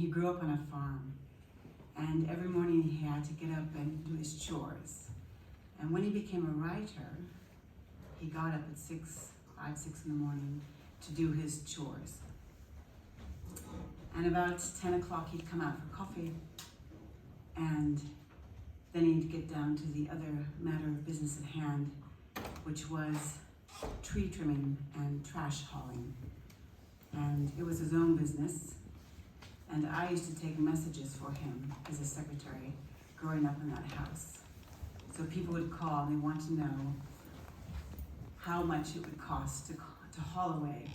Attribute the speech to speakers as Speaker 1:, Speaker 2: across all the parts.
Speaker 1: he grew up on a farm. And every morning he had to get up and do his chores. And when he became a writer, he got up at 5, 6 in the morning to do his chores. And about 10 o'clock he'd come out for coffee, and then he'd get down to the other matter of business at hand, which was tree trimming and trash hauling. And it was his own business, and I used to take messages for him as a secretary growing up in that house. So people would call and they want to know how much it would cost to haul away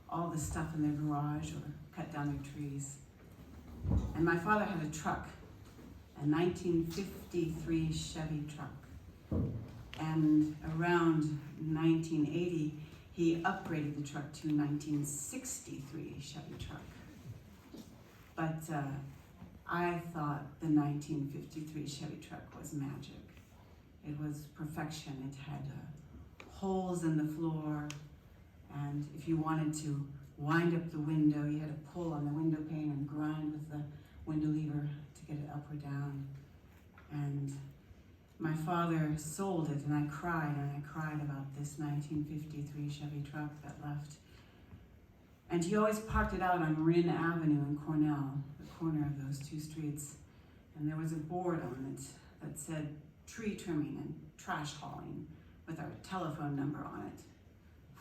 Speaker 1: all the stuff in their garage or cut down their trees. And my father had a truck, a 1953 Chevy truck. And around 1980, he upgraded the truck to a 1963 Chevy truck. But I thought the 1953 Chevy truck was magic. It was perfection. It had holes in the floor, and if you wanted to wind up the window, you had to pull on the window pane and grind with the window lever to get it up or down. And my father sold it, and I cried about this 1953 Chevy truck that left. And he always parked it out on Rhin Avenue in Cornell, the corner of those two streets. And there was a board on it that said tree trimming and trash hauling with our telephone number on it,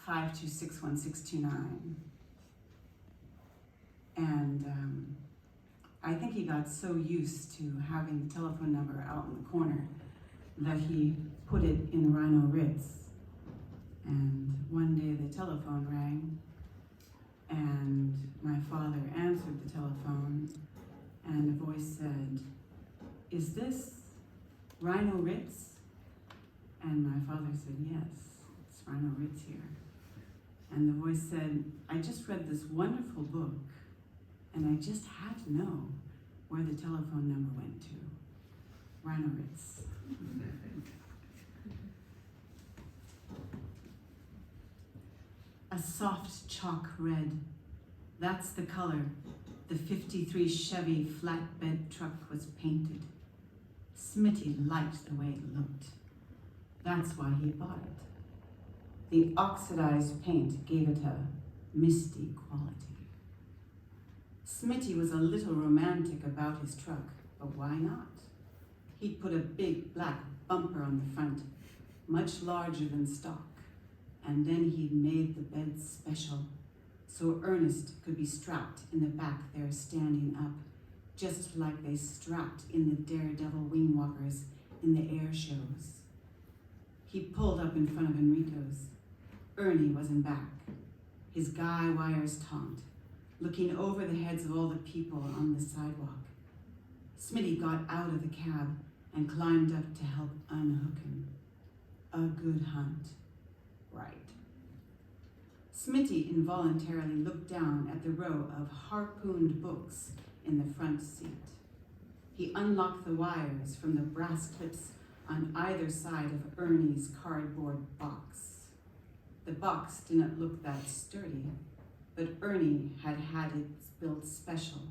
Speaker 1: 5261629. And I think he got so used to having the telephone number out in the corner that he put it in RHINO RITZ. And one day the telephone rang, and my father answered the telephone, and a voice said, "Is this RHINO RITZ?" And my father said, "Yes, it's RHINO RITZ here." And the voice said, "I just read this wonderful book, and I just had to know where the telephone number went to. RHINO RITZ." A soft chalk red, that's the color the 53 Chevy flatbed truck was painted. Smitty liked the way it looked. That's why he bought it. The oxidized paint gave it a misty quality. Smitty was a little romantic about his truck, but why not? He'd put a big black bumper on the front, much larger than stock, and then he'd made the bed special, so Ernest could be strapped in the back there standing up, just like they strapped in the daredevil wingwalkers in the air shows. He pulled up in front of Enrico's. Ernie was in back, his guy wires taut, looking over the heads of all the people on the sidewalk. Smitty got out of the cab and climbed up to help unhook him. A good hunt, right. Smitty involuntarily looked down at the row of harpooned books in the front seat. He unlocked the wires from the brass clips on either side of Ernie's cardboard box. The box didn't look that sturdy, but Ernie had it built special,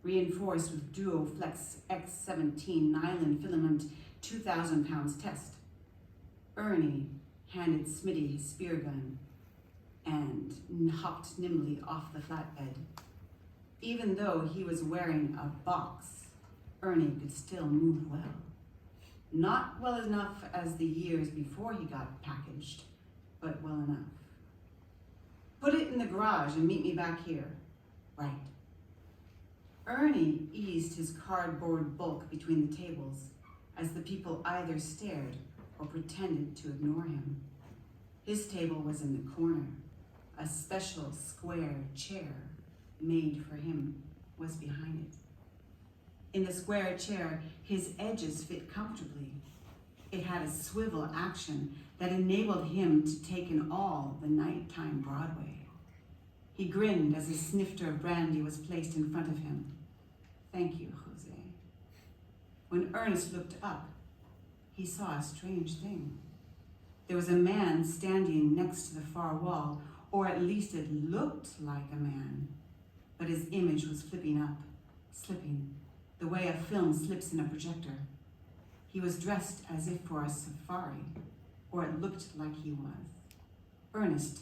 Speaker 1: reinforced with Duo Flex X17 nylon filament 2,000 pounds test. Ernie handed Smitty his spear gun and hopped nimbly off the flatbed. Even though he was wearing a box, Ernie could still move well. Not well enough as the years before he got packaged, but well enough. Put it in the garage and meet me back here. Right. Ernie eased his cardboard bulk between the tables as the people either stared or pretended to ignore him. His table was in the corner. A special square chair made for him was behind it. In the square chair, his edges fit comfortably. It had a swivel action that enabled him to take in all the nighttime Broadway. He grinned as a snifter of brandy was placed in front of him. Thank you, Jose. When Ernest looked up, he saw a strange thing. There was a man standing next to the far wall, or at least it looked like a man, but his image was flipping up, slipping, the way a film slips in a projector. He was dressed as if for a safari, or it looked like he was. Ernest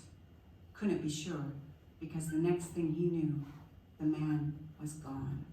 Speaker 1: couldn't be sure, because the next thing he knew, the man was gone.